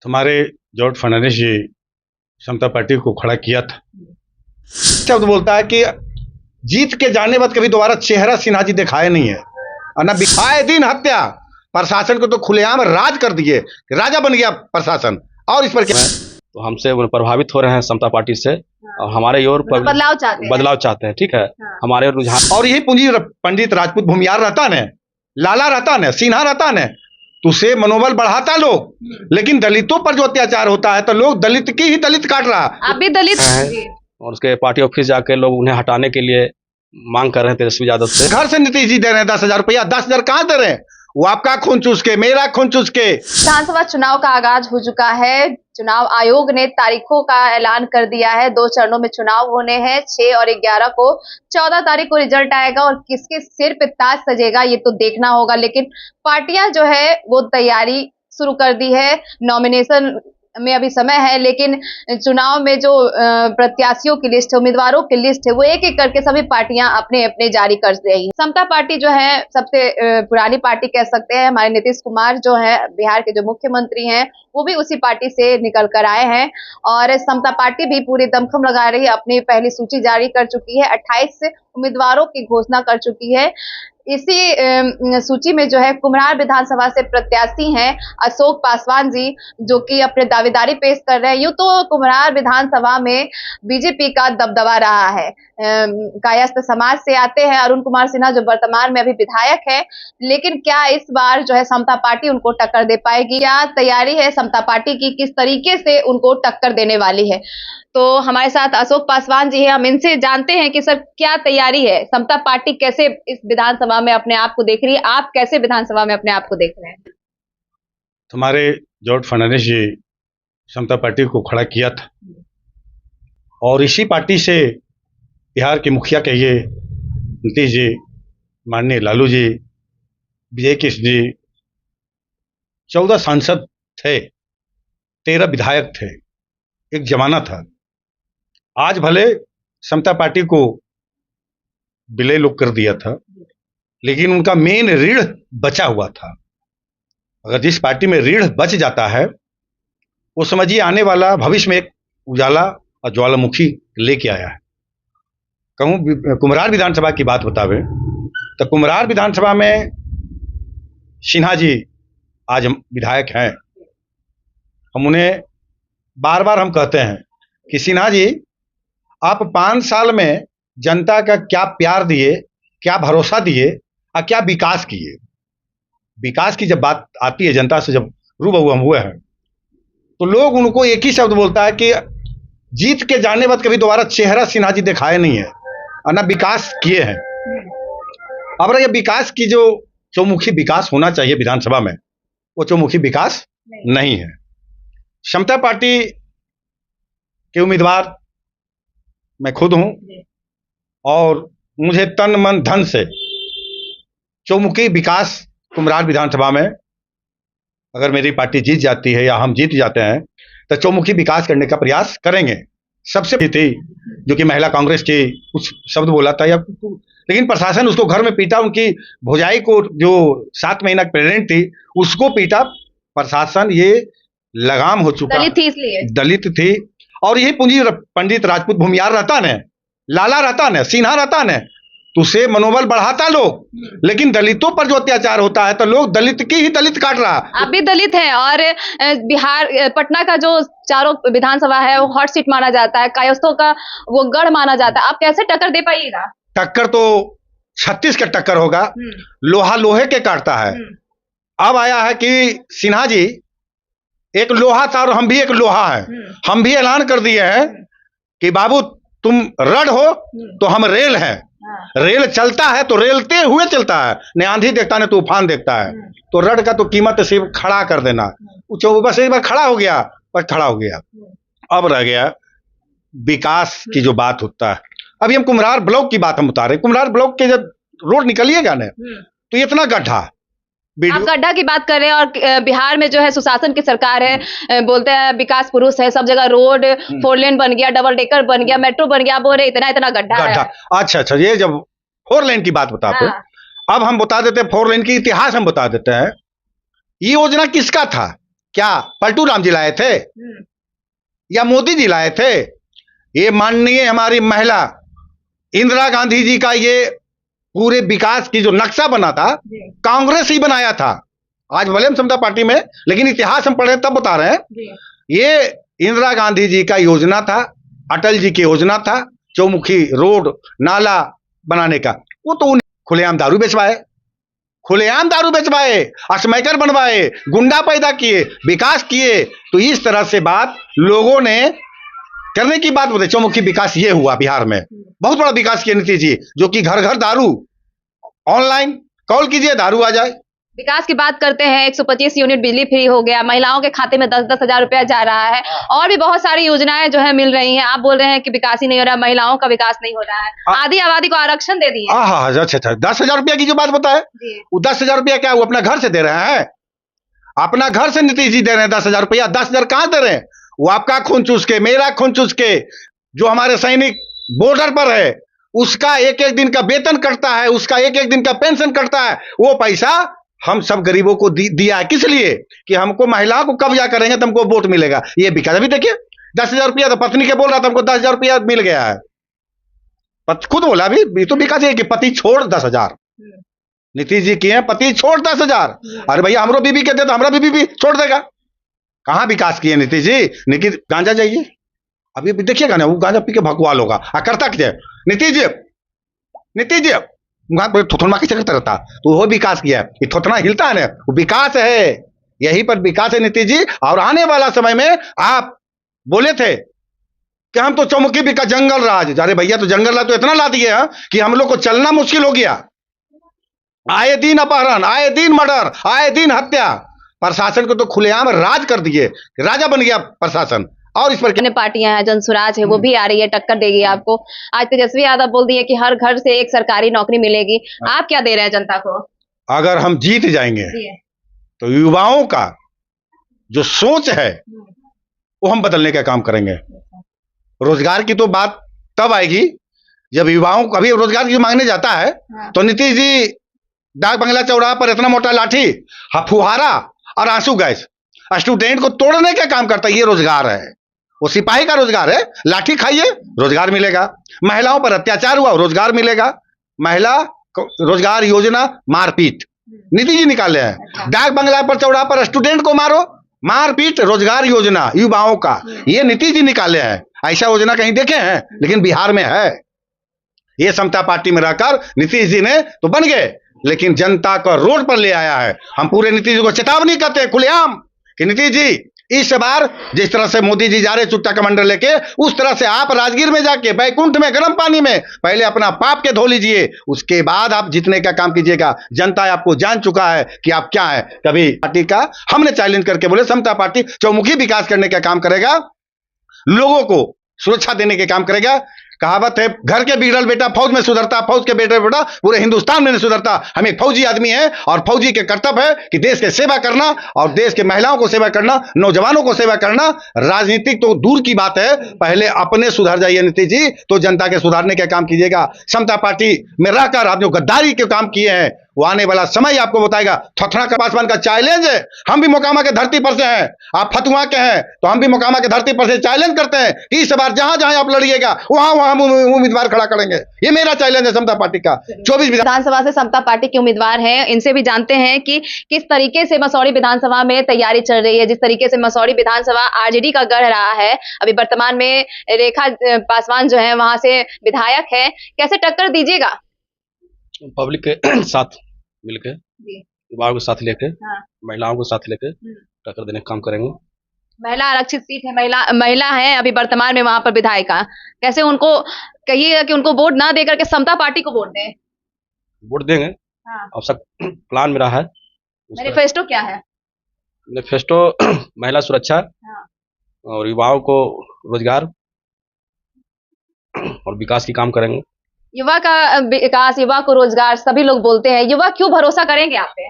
तुम्हारे जॉर्ज फर्नांडिस जी समता पार्टी को खड़ा किया था। शब्द बोलता है कि जीत के जाने बाद कभी दोबारा चेहरा सिन्हा जी दिखाए नहीं है, और ना आए दिन हत्या, प्रशासन को तो खुलेआम राज कर दिए, राजा बन गया प्रशासन। और इस पर क्या तो हमसे प्रभावित हो रहे हैं समता पार्टी से, और हमारे ओर बदलाव चाहते हैं। ठीक है, हमारे ओर रुझान। और यही पूंजी पंडित राजपूत भूमियार रहता ने, लाला रहता ने, सिन्हा रहता ने, तो उसे मनोबल बढ़ाता लोग। लेकिन दलितों पर जो अत्याचार होता है तो लोग दलित की ही दलित काट रहा। आप भी दलित हैं और उसके पार्टी ऑफिस जाकर लोग उन्हें हटाने के लिए मांग कर रहे हैं तेजस्वी यादव से। घर से नीतीश जी दे रहे हैं 10,000 रुपया। 10,000 कहाँ दे रहे हैं? वो आपका खून चूस के, मेरा खून चूस के। विधानसभा चुनाव का आगाज हो चुका है। चुनाव आयोग ने तारीखों का ऐलान कर दिया है। 2 चरणों में चुनाव होने हैं। 6 और 11 को, 14 तारीख को रिजल्ट आएगा और किसके सिर पे ताज सजेगा ये तो देखना होगा। लेकिन पार्टियां जो है वो तैयारी शुरू कर दी है। नॉमिनेशन में अभी समय है, लेकिन चुनाव में जो प्रत्याशियों की लिस्ट है, उम्मीदवारों की लिस्ट है, वो एक एक करके सभी पार्टियां अपने अपने जारी कर रही है। समता पार्टी जो है सबसे पुरानी पार्टी कह सकते हैं। हमारे नीतीश कुमार जो है बिहार के जो मुख्यमंत्री हैं, वो भी उसी पार्टी से निकल कर आए हैं। और समता पार्टी भी पूरी दमखम लगा रही है, अपनी पहली सूची जारी कर चुकी है। 28 उम्मीदवारों की घोषणा कर चुकी है। इसी सूची में जो है कुम्हरार विधानसभा से प्रत्याशी हैं अशोक पासवान जी, जो कि अपने दावेदारी पेश कर रहे हैं। यूं तो कुम्हरार विधानसभा में बीजेपी का दबदबा रहा है। कायस्थ समाज से आते हैं अरुण कुमार सिन्हा, जो वर्तमान में अभी विधायक है। लेकिन क्या इस बार जो है समता पार्टी उनको टक्कर दे पाएगी? क्या तैयारी है समता पार्टी की, किस तरीके से उनको टक्कर देने वाली है? तो हमारे साथ अशोक पासवान जी हैं। हम इनसे जानते हैं कि सर क्या तैयारी है, समता पार्टी कैसे इस विधानसभा में अपने आप को देख रही है, आप कैसे विधानसभा में अपने आप को देख रहे हैं? तुम्हारे जॉर्ज फर्नांडिस जी समता पार्टी को खड़ा किया था, और इसी पार्टी से बिहार के मुखिया कहिए नीतीश जी, माननीय लालू जी, विजय कृष्ण जी, 14 सांसद थे, 13 विधायक थे, एक जमाना था। आज भले समता पार्टी को विलय लोग कर दिया था, लेकिन उनका मेन रीढ़ बचा हुआ था। अगर जिस पार्टी में रीढ़ बच जाता है, वो समझिए आने वाला भविष्य में एक उजाला और ज्वालामुखी लेके आया है। कहूँ कुम्हरार विधानसभा की बात बतावे तो कुम्हरार विधानसभा में सिन्हा जी आज विधायक हैं। हम उन्हें बार बार हम कहते हैं कि सिन्हा जी, आप 5 साल में जनता का क्या प्यार दिए, क्या भरोसा दिए और क्या विकास किए। विकास की जब बात आती है, जनता से जब रूबरू हम हुए हैं, तो लोग उनको एक ही शब्द बोलता है कि जीत के जाने बाद कभी दोबारा चेहरा सिन्हा जी दिखाए नहीं है, और ना विकास किए हैं। अब ये विकास की जो चौमुखी विकास होना चाहिए विधानसभा में, वो चौमुखी विकास नहीं है। समता पार्टी के उम्मीदवार मैं खुद हूं, और मुझे तन मन धन से चौमुखी विकास कुम्हरार विधानसभा में अगर मेरी पार्टी जीत जाती है या हम जीत जाते हैं तो चौमुखी विकास करने का प्रयास करेंगे। सबसे थी जो कि महिला कांग्रेस की कुछ शब्द बोला था, लेकिन प्रशासन उसको घर में पीटा। उनकी भौजाई को जो 7 महीना प्रेग्नेंट थी उसको पीटा प्रशासन। ये लगाम हो चुका, दलित थी। और यही पूंजी पंडित राजपूत भूमियार रहता ने, लाला रहता ने, सिन्हा रहता ने, तो उसे मनोबल बढ़ाता लोग। लेकिन दलितों पर जो अत्याचार होता है तो लोग दलित की ही दलित काट रहा। आप भी दलित हैं और बिहार पटना का जो चारों विधानसभा है वो हॉट सीट माना जाता है, कायस्थों का वो गढ़ माना जाता है। आप कैसे टक्कर दे पाइएगा? टक्कर तो 36 का टक्कर होगा। लोहा लोहे के काटता है। अब आया है कि सिन्हा जी एक लोहा था और हम भी एक लोहा है। हम भी ऐलान कर दिए हैं कि बाबू तुम रड हो तो हम रेल हैं। रेल चलता है तो रेलते हुए चलता है, न आंधी देखता न तूफान देखता है। तो रड का तो कीमत सिर्फ खड़ा कर देना। बस एक बार खड़ा हो गया, बस खड़ा हो गया। अब रह गया विकास की जो बात होता है। अभी हम कुम्हरार ब्लॉक की बात हम बता रहे हैं। कुम्हरार ब्लॉक के जब रोड निकलिएगा ना तो इतना गड्ढा, आप गड्ढा की बात कर रहे हैं। और बिहार में जो है सुशासन की सरकार है, बोलते हैं विकास पुरुष है, सब जगह रोड 4 लेन बन गया, डबल डेकर बन गया, मेट्रो बन गया, बोल रहे इतना गड्ढा है। अच्छा, ये जब 4 लेन की बात बताते हैं, अब हम बता देते हैं 4 लेन की इतिहास हम बता देते हैं। ये योजना किसका था? क्या पलटू राम जी लाए थे या मोदी जी लाए थे? ये माननीय हमारी महिला इंदिरा गांधी जी का ये पूरे विकास की जो नक्शा बना था, कांग्रेस ही बनाया था। आज भले हम समता पार्टी में, लेकिन इतिहास हम पढ़ रहे तब बता रहे हैं। ये इंदिरा गांधी जी का योजना था, अटल जी की योजना था, चौमुखी रोड नाला बनाने का। वो तो खुलेआम दारू बेचवाए, खुलेआम दारू बेचवाए, स्मैकर बनवाए, गुंडा पैदा किए, विकास किए। तो इस तरह से बात लोगों ने करने की बात बताई। चौमुखी विकास ये हुआ बिहार में, बहुत बड़ा विकास किया नीतीश जी, जो कि घर घर दारू, ऑनलाइन कॉल कीजिए दारू आ जाए। विकास की बात करते हैं, 125 यूनिट बिजली फ्री हो गया, महिलाओं के खाते में 10-10 हजार रुपया जा रहा है, और भी बहुत सारी योजनाएं जो है मिल रही हैं। आप बोल रहे हैं कि विकास ही नहीं हो रहा, महिलाओं का विकास नहीं हो रहा है, आधी आबादी को आरक्षण दे दिए। अच्छा, 10,000 रुपया की जो बात बताए, वो 10,000 रुपया क्या वो अपना घर से दे रहे हैं? अपना घर से नीतीश जी दे रहे हैं 10,000 रुपया। 10,000 कहां दे रहे हैं? वो आपका खून चूस के, मेरा खून चूस के, जो हमारे सैनिक बॉर्डर पर है उसका एक एक दिन का वेतन कटता है, उसका एक एक दिन का पेंशन कटता है। वो पैसा हम सब गरीबों को दिया है, किस लिए? कि हमको महिलाओं को कब्जा करेंगे तो हमको वोट मिलेगा। ये विकास। अभी देखिए 10,000 रुपया तो पत्नी के बोल रहा था, हमको 10,000 रुपया मिल गया है। खुद बोला अभी तो विकास है कि पति छोड़ 10,000 नीतीश जी की है, पति छोड़ 10,000। अरे भैया हमरो बीबी कहते तो हमारा बीबी भी छोड़ देगा। कहां विकास किए नीतीश जी? नीतीश गांजा जाइए, अभी देखिएगा ना, वो गांजा पी के भगवाल होगा। करता क्या नीतीश जी? नीतीश जी थोथनमा कैसे करता रहता, तो वो विकास किया है। ये थोथना हिलता है ना, वो विकास है। यही पर विकास है नीतीश जी। और आने वाला समय में आप बोले थे कि हम तो चौमुखी विकास, जंगल राज। अरे भैया तो जंगल राज तो इतना ला दिए कि हम लोग को चलना मुश्किल हो गया। आए दिन अपहरण, आए दिन मर्डर, आए दिन हत्या। प्रशासन को तो खुलेआम राज कर दिए, राजा बन गया प्रशासन। और इस पर अन्य पार्टियां हैं, जनसुराज है, वो भी आ रही है, टक्कर देगी आपको। आज तेजस्वी यादव बोल दिए कि हर घर से एक सरकारी नौकरी मिलेगी। आप क्या दे रहे हैं जनता को? अगर हम जीत जाएंगे तो युवाओं का जो सोच है वो हम बदलने का काम करेंगे। रोजगार की तो बात तब आएगी जब युवाओं को, अभी रोजगार की मांगने जाता है तो नीतीश जी डाक बंगला चौराहा पर इतना मोटा लाठी, फुहारा और आंसू गैस स्टूडेंट को तोड़ने का काम करता है। ये रोजगार है, वो सिपाही का रोजगार है। लाठी खाइए रोजगार मिलेगा। महिलाओं पर अत्याचार हुआ रोजगार मिलेगा। महिला रोजगार योजना मारपीट नीतीश जी निकाले हैं। डाक बंगला पर चौराहा पर स्टूडेंट को मारो, मारपीट रोजगार योजना युवाओं का, ये नीतीश जी निकाले हैं। ऐसा योजना कहीं देखे हैं? लेकिन बिहार में है। ये समता पार्टी में रहकर नीतीश जी ने तो बन गए, लेकिन जनता को रोड पर ले आया है। हम पूरे नीतीश जी को चेतावनी करते हैं खुलेआम कि नीतीश जी इस बार जिस तरह से मोदी जी जा रहे चुट्टा कमांडर लेके, उस तरह से आप राजगीर में जाके बैकुंठ में गर्म पानी में पहले अपना पाप के धो लीजिए, उसके बाद आप जीतने का काम कीजिएगा। जनता आपको जान चुका है कि आप क्या है। कभी पार्टी का हमने चैलेंज करके बोले समता पार्टी चौमुखी विकास करने का काम करेगा, लोगों को सुरक्षा देने के काम करेगा। कहावत है, घर के बिगड़ल बेटा फौज में सुधरता, फौज के बेटे बेटा पूरे हिंदुस्तान में नहीं सुधरता। हम एक फौजी आदमी है और फौजी के कर्तव्य है कि देश के सेवा करना और देश के महिलाओं को सेवा करना, नौजवानों को सेवा करना। राजनीतिक तो दूर की बात है, पहले अपने सुधर जाइए नीतीश जी, तो जनता के सुधारने का काम कीजिएगा। समता पार्टी में रहकर आप जो गद्दारी के काम किए हैं वो आने वाला समय आपको बताएगा। थोथना का पासवान का चैलेंज है। हम भी मोकामा के धरती पर से हैं, आप फतुहा के हैं, तो हम भी मोकामा के धरती पर से चैलेंज करते हैं कि इस बार जहां जहां आप लड़िएगा वहां वहां हम उम्मीदवार खड़ा करेंगे। ये मेरा चैलेंज है समता पार्टी का। 24 विधानसभा से समता पार्टी के उम्मीदवार हैं, इनसे भी जानते हैं कि किस तरीके से मसौढ़ी विधानसभा में तैयारी चल रही है। जिस तरीके से मसौढ़ी विधानसभा आरजेडी का गढ़ रहा है, अभी वर्तमान में रेखा पासवान जो है वहां से विधायक है, कैसे टक्कर दीजिएगा? पब्लिक के साथ मिलकर, युवाओं के साथ लेकर, महिलाओं को साथ लेकर टक्कर देने का काम करेंगे। महिला आरक्षित सीट है, महिला है अभी वर्तमान में वहां पर विधायिका, कैसे उनको कहिएगा कि उनको वोट ना देकर के समता पार्टी को वोट दें? वोट देंगे। अब सब प्लान मेरा है। मैनिफेस्टो क्या है? मैनिफेस्टो महिला सुरक्षा और युवाओं को रोजगार और विकास की काम करेंगे। युवा का विकास, युवा को रोजगार, सभी लोग बोलते हैं। युवा क्यों भरोसा करेंगे आप पे?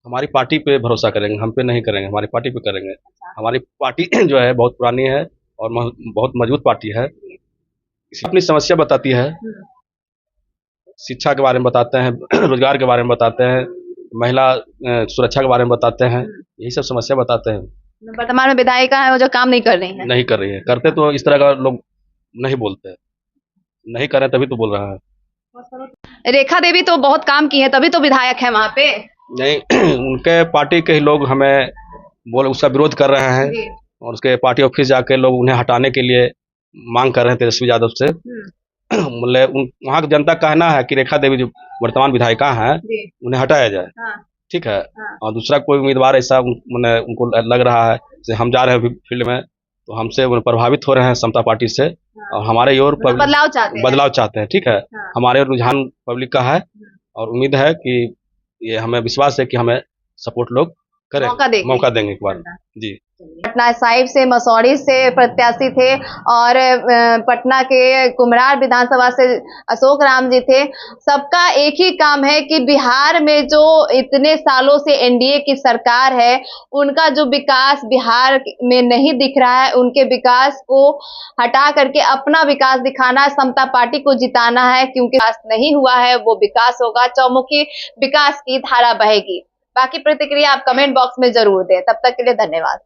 हमारी पार्टी पे भरोसा करेंगे, हम पे नहीं करेंगे, हमारी पार्टी पे करेंगे। हमारी पार्टी जो है बहुत पुरानी है और बहुत मजबूत पार्टी है। अपनी समस्या बताती है, शिक्षा के बारे में बताते हैं, रोजगार के बारे में बताते हैं, महिला सुरक्षा के बारे में बताते हैं, यही सब समस्या बताते हैं। वर्तमान में विधायिका है वो जो काम नहीं कर रही है। नहीं कर रही है, करते तो इस तरह का लोग नहीं बोलते, नहीं कर रहे तभी तो बोल रहा है। रेखा देवी तो बहुत काम की है तभी तो विधायक है वहाँ पे। नहीं उनके पार्टी के ही लोग हमें उसका विरोध कर रहे हैं जी। और उसके पार्टी ऑफिस जाके लोग उन्हें हटाने के लिए मांग कर रहे हैं तेजस्वी यादव से। मतलब वहाँ की जनता का कहना है कि रेखा देवी जो वर्तमान विधायिका हैं उन्हें हटाया जाए। हाँ। ठीक है। और दूसरा कोई उम्मीदवार ऐसा मैंने उनको लग रहा है जैसे हम जा रहे हैं फील्ड में तो हमसे वो प्रभावित हो रहे हैं समता पार्टी से और हमारे ओर बदलाव चाहते हैं। ठीक है। हमारे रुझान पब्लिक का है और उम्मीद है कि ये हमें विश्वास है कि हमें सपोर्ट लोग करें, मौका देंगे एक बार। जी। पटना साहिब से मसौड़ी से प्रत्याशी थे और पटना के कुम्हरार विधानसभा से अशोक राम जी थे। सबका एक ही काम है कि बिहार में जो इतने सालों से एनडीए की सरकार है उनका जो विकास बिहार में नहीं दिख रहा है, उनके विकास को हटा करके अपना विकास दिखाना है, समता पार्टी को जिताना है क्योंकि विकास नहीं हुआ है वो विकास होगा, चौमुखी विकास की धारा बहेगी। बाकी प्रतिक्रिया आप कमेंट बॉक्स में जरूर दें। तब तक के लिए धन्यवाद।